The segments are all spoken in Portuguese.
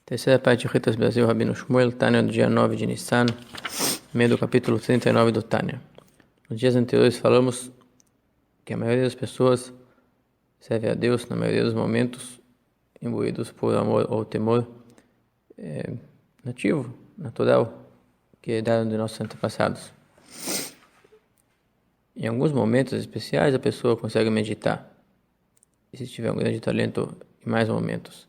Terceira parte de Ritas Brasil, Rabino Shmuel, Tânia, do dia 9 de Nissan, meio do capítulo 39 do Tânia. Nos dias anteriores falamos que a maioria das pessoas serve a Deus, na maioria dos momentos, imbuídos por amor ou temor nativo, natural, que herdaram de nossos antepassados. Em alguns momentos especiais, a pessoa consegue meditar, e se tiver um grande talento, em mais momentos.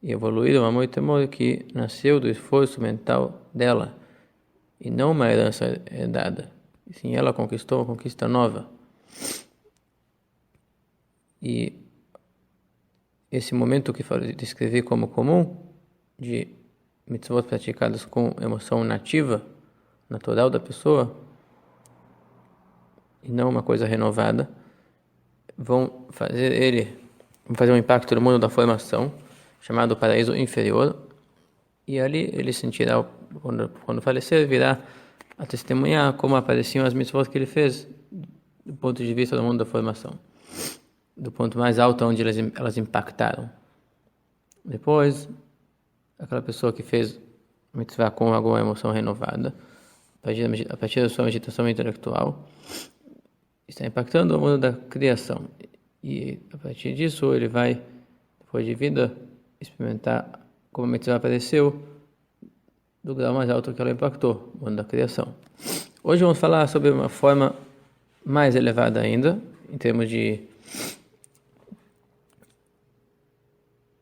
E evoluir o amor e temor que nasceu do esforço mental dela, e não uma herança herdada. E sim, ela conquistou uma conquista nova. E esse momento que descrevi como comum, de mitzvot praticadas com emoção nativa, natural da pessoa, e não uma coisa renovada, vão fazer um impacto no mundo da formação, chamado paraíso inferior, e ali ele sentirá, quando falecer, virá a testemunhar como apareciam as mitzvot que ele fez, do ponto de vista do mundo da formação, do ponto mais alto onde elas impactaram. Depois, aquela pessoa que fez mitzvah com alguma emoção renovada, a partir da sua meditação intelectual, está impactando o mundo da criação. E a partir disso ele vai, depois de vida, experimentar como a mitzvah apareceu do grau mais alto que ela impactou, o mundo da criação. Hoje vamos falar sobre uma forma mais elevada ainda, em termos de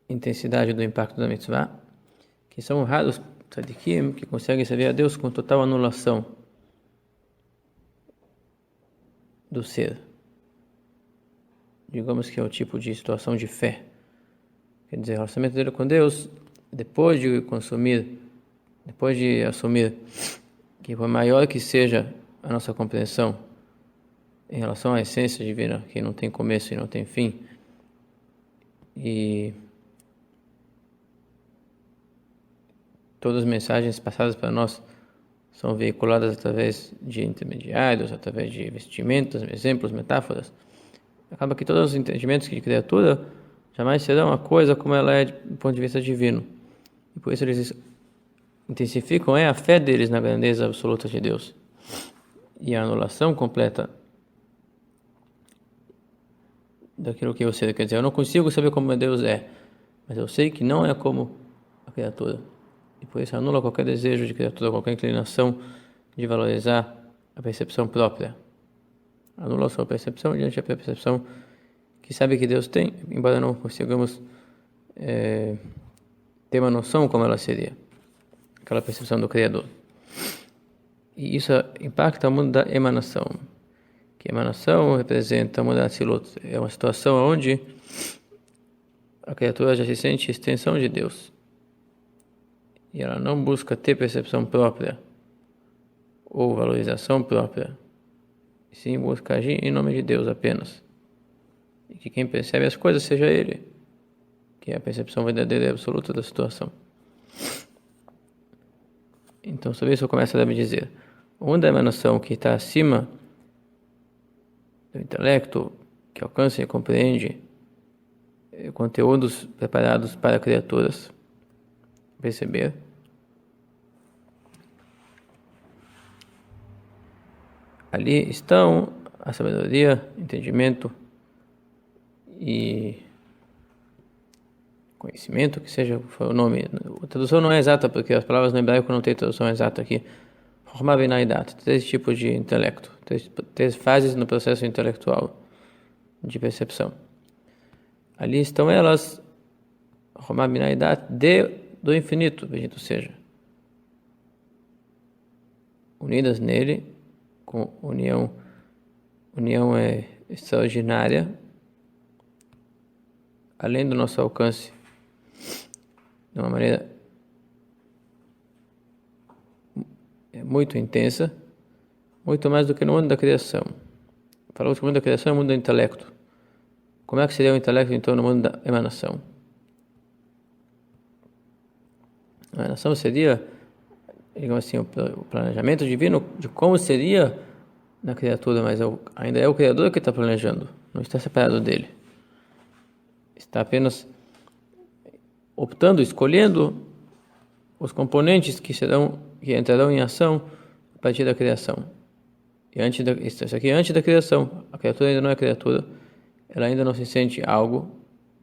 intensidade do impacto da mitzvah, que são raros tzadikim que conseguem servir a Deus com total anulação do ser. Digamos que é o tipo de situação de fé. Quer dizer, o relacionamento dele com Deus, depois de assumir que por maior que seja a nossa compreensão em relação à essência divina, que não tem começo e não tem fim, e todas as mensagens passadas para nós são veiculadas através de intermediários, através de vestimentas, exemplos, metáforas, acaba que todos os entendimentos de criatura jamais serão a coisa como ela é do ponto de vista divino. E por isso eles intensificam a fé deles na grandeza absoluta de Deus. E a anulação completa daquilo que eu sei. Quer dizer, eu não consigo saber como Deus é, mas eu sei que não é como a criatura. E por isso anula qualquer desejo de criatura, qualquer inclinação de valorizar a percepção própria. Anula a sua percepção diante da percepção que sabe que Deus tem, embora não consigamos ter uma noção como ela seria, aquela percepção do Criador. E isso impacta o mundo da emanação, que a emanação representa o mundo da Atzilut. É uma situação onde a criatura já se sente extensão de Deus, e ela não busca ter percepção própria ou valorização própria, e sim busca agir em nome de Deus apenas. E que quem percebe as coisas seja Ele, que é a percepção verdadeira e absoluta da situação. Então, sobre isso, começa a me dizer: o mundo da emanação que está acima do intelecto, que alcança e compreende conteúdos preparados para criaturas perceber, ali estão a sabedoria, entendimento e conhecimento, que seja o nome. A tradução não é exata, porque as palavras no hebraico não têm tradução exata aqui. Chokhmah Binah e Dat, 3 tipos de intelecto, 3 fases no processo intelectual de percepção. Ali estão elas, Chokhmah Binah e Dat, do infinito, bendito seja, unidas nele, com união extraordinária, além do nosso alcance, de uma maneira muito intensa, muito mais do que no mundo da criação. Falamos que o mundo da criação é o mundo do intelecto. Como é que seria o intelecto, então, no mundo da emanação? A emanação seria, digamos assim, o planejamento divino de como seria na criatura, mas ainda é o Criador que está planejando, não está separado dele. Está apenas optando, escolhendo os componentes que entrarão em ação a partir da criação. E isso aqui é antes da criação. A criatura ainda não é criatura. Ela ainda não se sente algo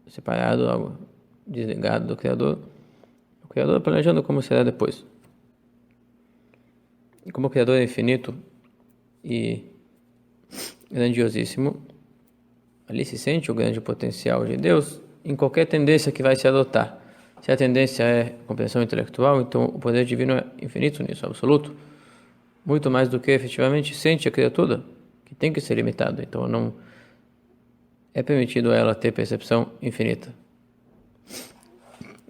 separado, algo desligado do Criador. O Criador planejando como será depois. E como o Criador é infinito e grandiosíssimo, ali se sente o grande potencial de Deus em qualquer tendência que vai se adotar. Se a tendência é compreensão intelectual, então o poder divino é infinito nisso, absoluto. Muito mais do que efetivamente sente a criatura, que tem que ser limitado. Então não é permitido a ela ter percepção infinita.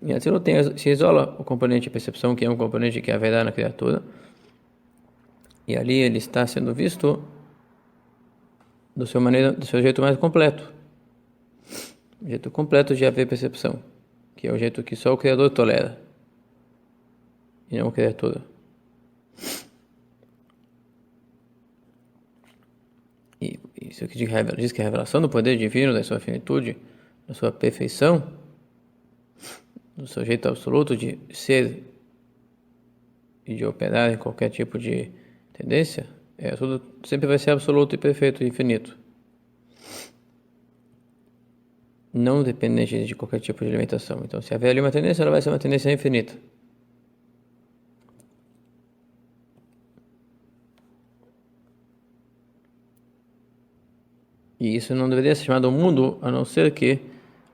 E assim se isola o componente de percepção, que é um componente que haverá na criatura, e ali ele está sendo visto do seu jeito mais completo. O jeito completo de haver percepção, que é o jeito que só o Criador tolera, e não a criatura. E isso aqui diz que a revelação do poder divino, da sua finitude, da sua perfeição, do seu jeito absoluto de ser e de operar em qualquer tipo de tendência, tudo sempre vai ser absoluto e perfeito e infinito. Não dependente de qualquer tipo de limitação. Então, se haver ali uma tendência, ela vai ser uma tendência infinita. E isso não deveria ser chamado mundo, a não ser que,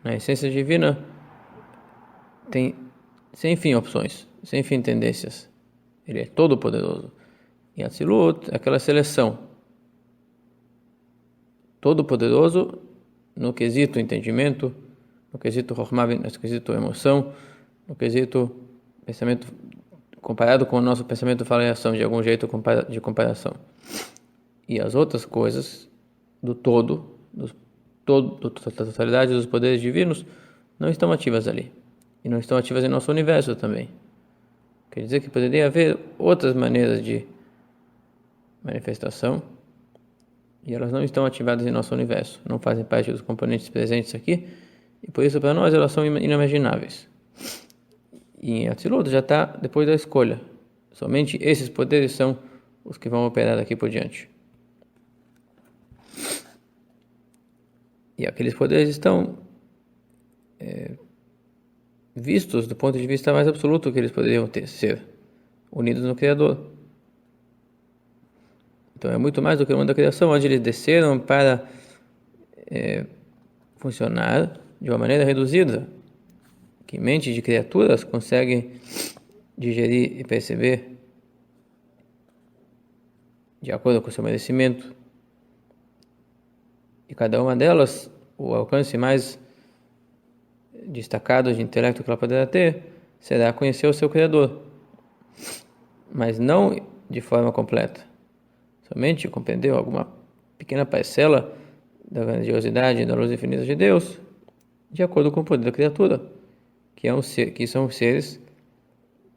na essência divina, tem sem fim opções, sem fim tendências. Ele é todo poderoso. E Atzilut é aquela seleção. Todo poderoso no quesito entendimento, no quesito Chokhmah, no quesito emoção, no quesito pensamento, comparado com o nosso pensamento, fala e ação, de algum jeito de comparação. E as outras coisas do todo, da totalidade dos poderes divinos, não estão ativas ali. E não estão ativas em nosso universo também. Quer dizer que poderia haver outras maneiras de manifestação, e elas não estão ativadas em nosso universo, não fazem parte dos componentes presentes aqui, e por isso para nós elas são inimagináveis. E em Atzilut já está depois da escolha. Somente esses poderes são os que vão operar daqui por diante. E aqueles poderes estão vistos do ponto de vista mais absoluto que eles poderiam ser, unidos no Criador. Então é muito mais do que o mundo da criação, onde eles desceram para funcionar de uma maneira reduzida, que mente de criaturas consegue digerir e perceber de acordo com o seu merecimento. E cada uma delas, o alcance mais destacado de intelecto que ela poderá ter, será conhecer o seu Criador, mas não de forma completa. Somente compreendeu alguma pequena parcela da grandiosidade e da luz infinita de Deus, de acordo com o poder da criatura, que são seres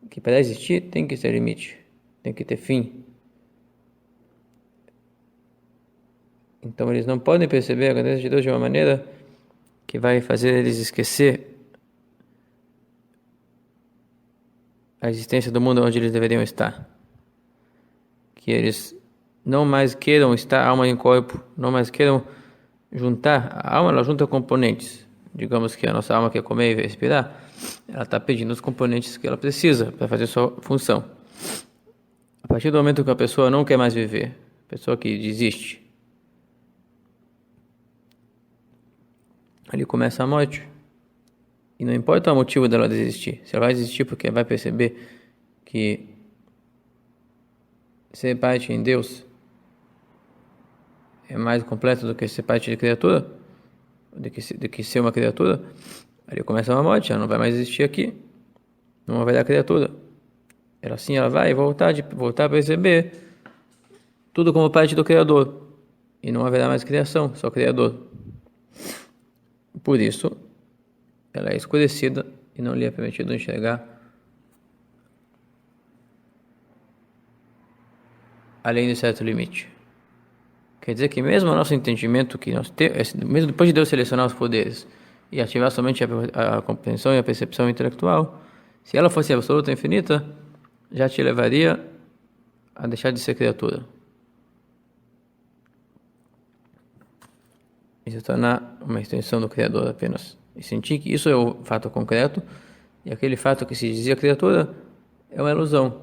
que para existir tem que ter limite, tem que ter fim. Então eles não podem perceber a grandeza de Deus de uma maneira que vai fazer eles esquecer a existência do mundo onde eles deveriam estar. Que eles não mais queiram estar alma em corpo, não mais queiram juntar. A alma, ela junta componentes. Digamos que a nossa alma quer comer e respirar, ela está pedindo os componentes que ela precisa para fazer sua função. A partir do momento que a pessoa não quer mais viver, a pessoa que desiste, ali começa a morte. E não importa o motivo dela desistir. Se ela vai desistir porque vai perceber que ser parte em Deus é mais completo do que ser parte de criatura, do que ser uma criatura, ali começa uma morte, ela não vai mais existir aqui. Não haverá criatura. Ela vai voltar a perceber tudo como parte do Criador. E não haverá mais criação, só Criador. Por isso, ela é escurecida e não lhe é permitido enxergar além de certo limite. Quer dizer que mesmo o nosso entendimento que nós temos, mesmo depois de Deus selecionar os poderes, e ativar somente a compreensão e a percepção intelectual, se ela fosse absoluta e infinita, já te levaria a deixar de ser criatura e se tornar uma extensão do Criador apenas. E sentir que isso é o fato concreto, e aquele fato que se dizia criatura é uma ilusão.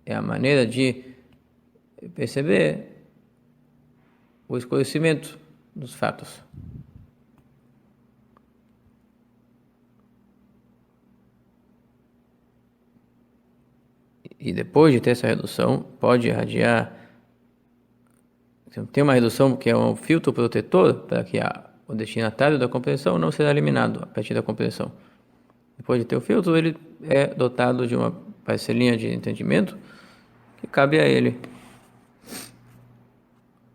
É a maneira de perceber o esclarecimento dos fatos. E depois de ter essa redução, pode irradiar. Tem uma redução que é um filtro protetor para que o destinatário da compreensão não seja eliminado a partir da compreensão. Depois de ter o filtro, ele é dotado de uma parcelinha de entendimento que cabe a ele.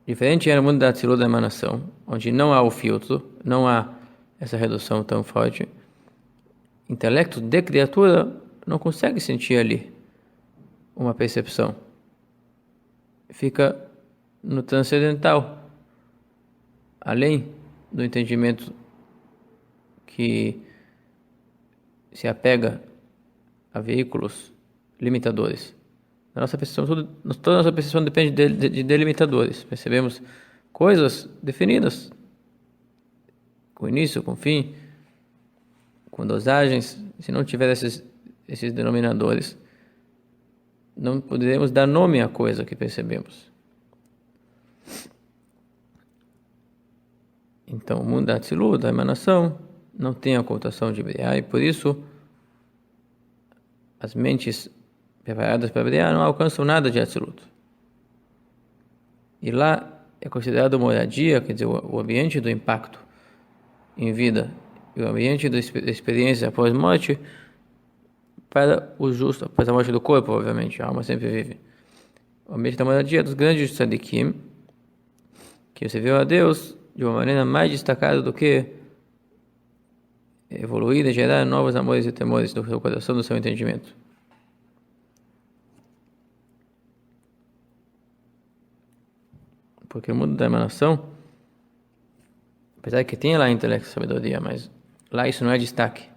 Diferente é no mundo da Atzilut da emanação, onde não há o filtro, não há essa redução tão forte. Intelecto de criatura não consegue sentir ali uma percepção. Fica no transcendental, além do entendimento que se apega a veículos limitadores. A nossa percepção, toda a nossa percepção depende de delimitadores. Percebemos coisas definidas, com início, com fim, com dosagens. Se não tiver esses denominadores, não poderemos dar nome à coisa que percebemos. Então, o mundo da Atzilut, da emanação, não tem a ocultação de Briá, e por isso as mentes preparadas para Briá não alcançam nada de Atzilut. E lá é considerado moradia, quer dizer, o ambiente do impacto em vida e o ambiente da experiência após morte para o justo, após a morte do corpo, obviamente, a alma sempre vive. O ambiente da moradia dos grandes tzadikim, que você viu a Deus de uma maneira mais destacada do que evoluir e gerar novos amores e temores do seu coração, do seu entendimento. Porque o mundo da emanação, apesar que tem lá intelecto e sabedoria, mas lá isso não é destaque.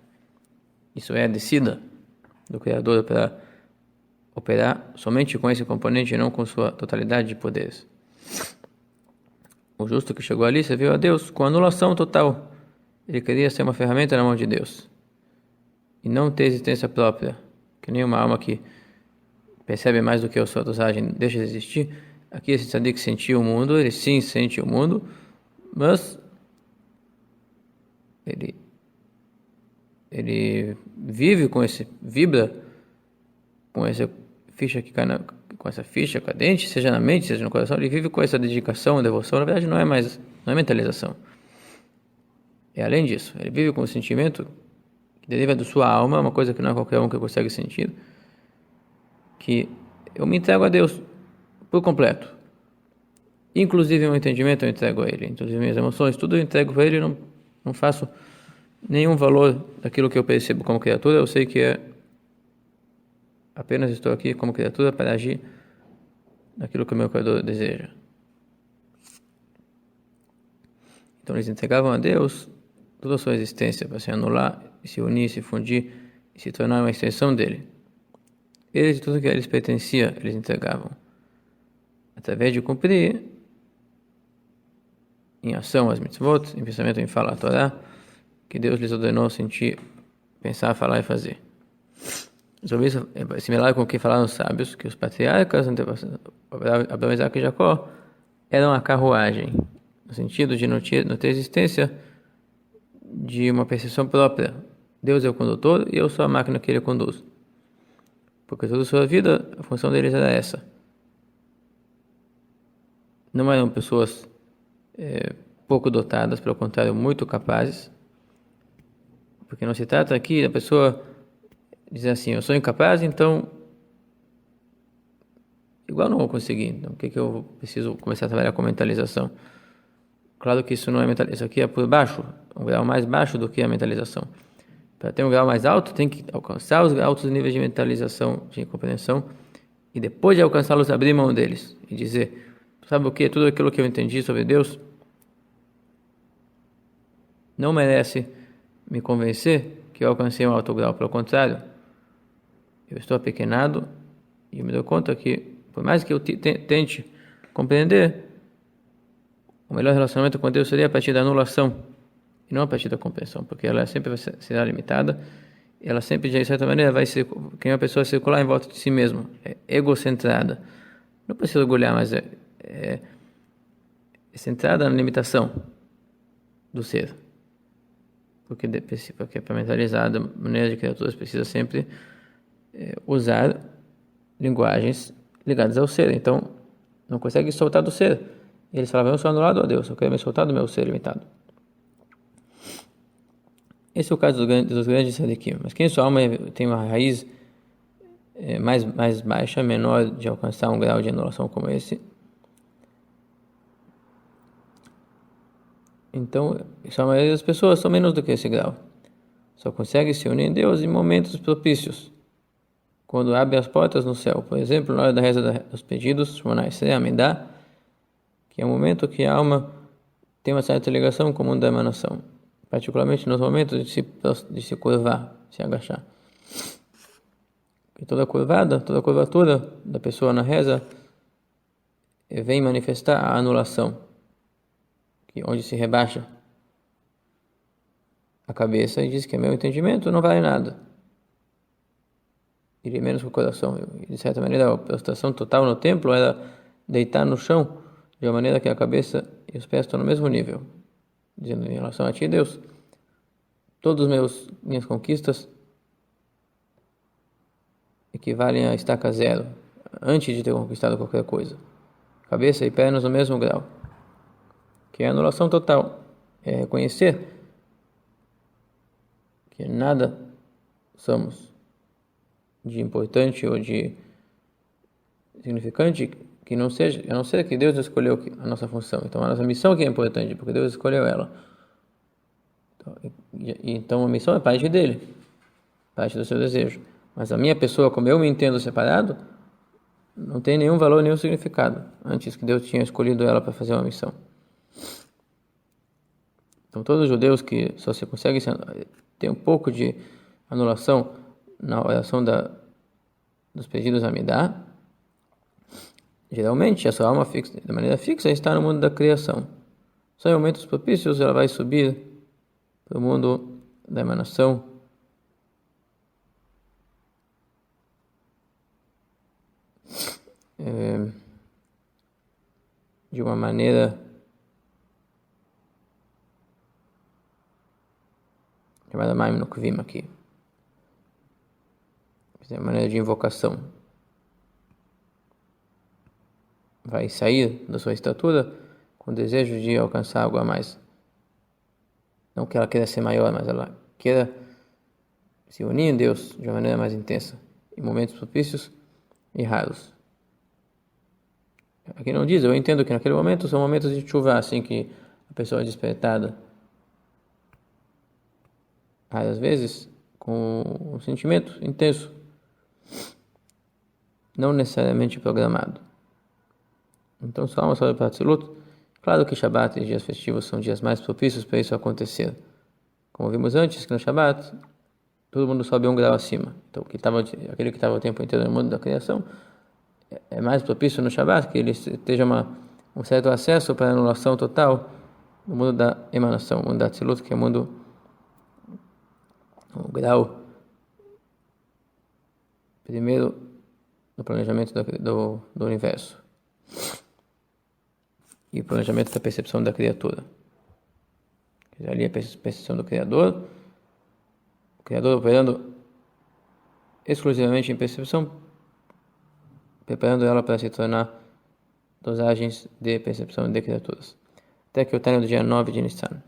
Isso é a descida do Criador para operar somente com esse componente e não com sua totalidade de poderes. O justo que chegou ali serviu a Deus com anulação total. Ele queria ser uma ferramenta na mão de Deus e não ter existência própria, que nem uma alma que percebe mais do que a sua dosagem deixa de existir. Aqui esse tzadik sentiu o mundo, ele sim sente o mundo, mas ele vive com vibra com essa ficha que cai com essa ficha cadente, seja na mente, seja no coração, ele vive com essa dedicação, devoção. Na verdade não é mentalização. É além disso, ele vive com o sentimento que deriva da sua alma, uma coisa que não é qualquer um que consegue sentir, que eu me entrego a Deus por completo. Inclusive meu entendimento eu entrego a Ele, inclusive minhas emoções, tudo eu entrego para Ele, não faço nenhum valor daquilo que eu percebo como criatura. Eu sei que apenas estou aqui como criatura para agir naquilo que o meu Criador deseja. Então eles entregavam a Deus toda a sua existência para se anular, e se unir, se fundir e se tornar uma extensão dele. Eles e tudo que a eles pertencia, eles entregavam. Através de cumprir em ação as mitzvot, em pensamento, em fala a Torá, que Deus lhes ordenou sentir, pensar, falar e fazer. Sobre isso é similar com o que falaram os sábios, que os patriarcas, Abraão, Isaac e Jacó, eram a carruagem, no sentido de não ter existência de uma percepção própria. Deus é o condutor e eu sou a máquina que ele conduz. Porque toda a sua vida, a função deles era essa. Não eram pessoas pouco dotadas, pelo contrário, muito capazes. Porque não se trata aqui da pessoa dizer assim, eu sou incapaz, então igual não vou conseguir. Então, o que eu preciso começar a trabalhar com mentalização? Claro que isso não é mentalização, isso aqui é por baixo, um grau mais baixo do que a mentalização. Para ter um grau mais alto, tem que alcançar os altos níveis de mentalização, de compreensão, e depois de alcançá-los, abrir mão deles e dizer, sabe o que? Tudo aquilo que eu entendi sobre Deus, não merece me convencer que eu alcancei um alto grau. Pelo contrário, eu estou apequenado e eu me dou conta que, por mais que eu tente compreender, o melhor relacionamento com Deus seria a partir da anulação e não a partir da compreensão, porque ela sempre será limitada, ela sempre, de certa maneira, vai ser que uma pessoa circular em volta de si mesma, é egocentrada. Não precisa orgulhar, mas é centrada na limitação do ser. Porque para mentalizar da maneira de criaturas precisa sempre usar linguagens ligadas ao ser. Então, não consegue soltar do ser. Eles falavam, eu sou anulado a Deus, eu quero me soltar do meu ser limitado. Esse é o caso dos grandes tzadikim. Mas quem sua alma tem uma raiz mais baixa, menor de alcançar um grau de anulação como esse, então, a maioria das pessoas são menos do que esse grau. Só consegue se unir em Deus em momentos propícios. Quando abre as portas no céu. Por exemplo, na hora da reza dos pedidos, Shemona Esrei Amidá, que é o momento que a alma tem uma certa ligação com o mundo da emanação. Particularmente nos momentos de se curvar, se agachar. E toda curvatura da pessoa na reza vem manifestar a anulação, onde se rebaixa a cabeça e diz que meu entendimento não vale nada. Iria menos com o coração. E, de certa maneira, a prostração total no templo era deitar no chão de uma maneira que a cabeça e os pés estão no mesmo nível. Dizendo, em relação a ti, Deus, todas minhas conquistas equivalem a estaca zero, antes de ter conquistado qualquer coisa. Cabeça e pernas no mesmo grau. Que é a anulação total. É reconhecer que nada somos de importante ou de significante que não seja, a não ser que Deus escolheu a nossa função. Então a nossa missão que é importante, porque Deus escolheu ela. Então a missão é parte dele, parte do seu desejo. Mas a minha pessoa, como eu me entendo separado, não tem nenhum valor, nenhum significado, antes que Deus tinha escolhido ela para fazer uma missão. Então todos os judeus que só se conseguem ter um pouco de anulação na oração dos pedidos a Amidá, geralmente a sua alma fixa, de maneira fixa está no mundo da criação. Só em momentos propícios ela vai subir para o mundo da emanação, de uma maneira chamada Maim Nukvim aqui. É uma maneira de invocação. Vai sair da sua estatura com o desejo de alcançar algo a mais. Não que ela queira ser maior, mas ela queira se unir em Deus de uma maneira mais intensa, em momentos propícios e raros. Aqui não diz, eu entendo que naquele momento são momentos de chuva, assim que a pessoa é despertada, raras vezes, com um sentimento intenso, não necessariamente programado. Então, só uma só para Atzilut. Claro que Shabat e dias festivos são dias mais propícios para isso acontecer. Como vimos antes, que no Shabat, todo mundo sobe um grau acima. Então, aquele que estava o tempo inteiro no mundo da criação, é mais propício no Shabat que ele esteja um certo acesso para a anulação total no mundo da emanação, o mundo da Atzilut, que é o grau primeiro no planejamento do universo e o planejamento da percepção da criatura. Ali a percepção do Criador, o Criador operando exclusivamente em percepção, preparando ela para se tornar dosagens de percepção de criaturas. Até que o término do dia 9 de Nissan.